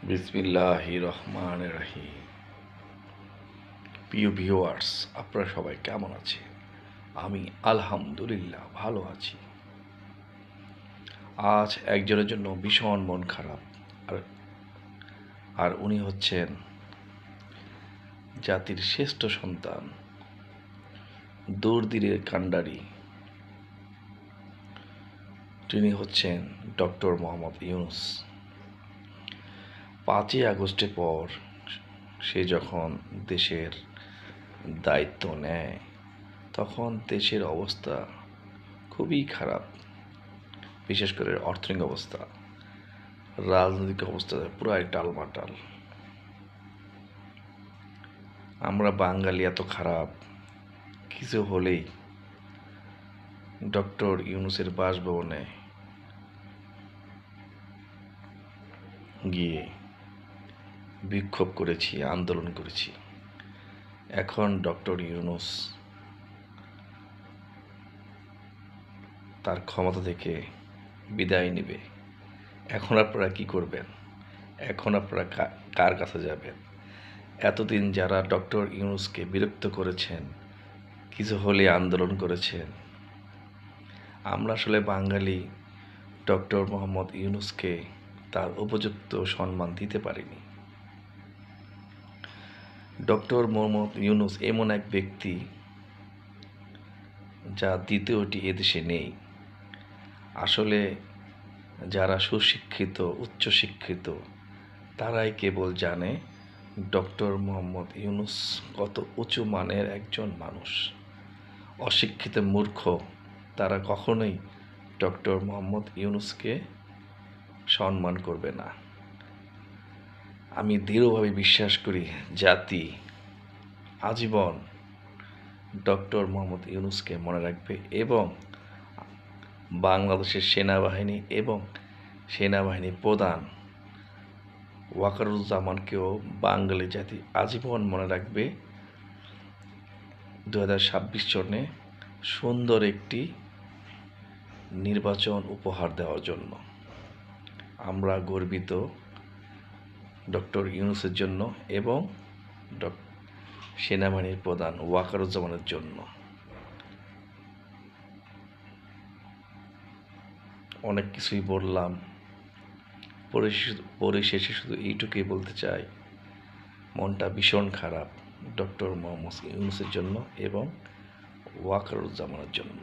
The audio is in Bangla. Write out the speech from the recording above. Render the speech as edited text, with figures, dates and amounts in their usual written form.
বিসমিল্লাহির রহমানির রহিম। প্রিয় ভিউয়ার্স, আপনারা সবাই কেমন আছেন? আমি আলহামদুলিল্লাহ ভালো আছি। আজ একজনের জন্য ভীষণ মন খারাপ, আর আর উনি হচ্ছেন জাতির শ্রেষ্ঠ সন্তান, দূরদিনের কাণ্ডারি। তিনি হচ্ছেন ডক্টর মোহাম্মদ ইউনূস। 5ই আগস্টের পর সে যখন দেশের দায়িত্ব নেয়, তখন দেশের অবস্থা খুবই খারাপ। বিশেষ করে অর্থনৈতিক অবস্থা, রাজনৈতিক অবস্থা পুরাই টালমাটাল। আমরা বাঙালি এত খারাপ, কিছু হলেই ডক্টর ইউনূসের বাসভবনে গিয়ে বিক্ষোভ করেছি, আন্দোলন করেছি। এখন ডক্টর ইউনূস তার ক্ষমতা থেকে বিদায় নেবে। এখন আপনারা কি করবেন? এখন আপনারা কার কাছে যাবেন? এতদিন যারা ডক্টর ইউনূসকে বিরক্ত করেছেন, কিছু হলে আন্দোলন করেছেন, আমরা আসলে বাঙালি ডক্টর মোহাম্মদ ইউনূসকে তার উপযুক্ত সম্মান দিতে পারিনি। ডক্টর মোহাম্মদ ইউনূস এমন এক ব্যক্তি যা দ্বিতীয়টি এদেশে নেই। আসলে যারা সুশিক্ষিত, উচ্চশিক্ষিত, তারাই কেবল জানে ডক্টর মোহাম্মদ ইউনূস কত উঁচু মানের একজন মানুষ। অশিক্ষিত মূর্খ তারা কখনোই ডক্টর মোহাম্মদ ইউনূসকে সম্মান করবে না। আমি দৃঢ়ভাবে বিশ্বাস করি জাতি আজীবন ডক্টর মোহাম্মদ ইউনূসকে মনে রাখবে, এবং বাংলাদেশের সেনাবাহিনী এবং সেনাবাহিনী প্রধান ওয়াকারুজ্জামানকেও বাঙালি জাতি আজীবন মনে রাখবে। 2026 সনে সুন্দর একটি নির্বাচন উপহার দেওয়ার জন্য। আমরা গর্বিত ডক্টর ইউনূসের জন্য এবং সেনাবাহিনীর প্রধান ওয়াকারুজ্জামানের জন্য। অনেক কিছুই বললাম, পরিশেষে শুধু এইটুকুই বলতে চাই, মনটা ভীষণ খারাপ ডক্টর মোহাম্মদ ইউনূসের জন্য এবং ওয়াকারুজ্জামানের জন্য।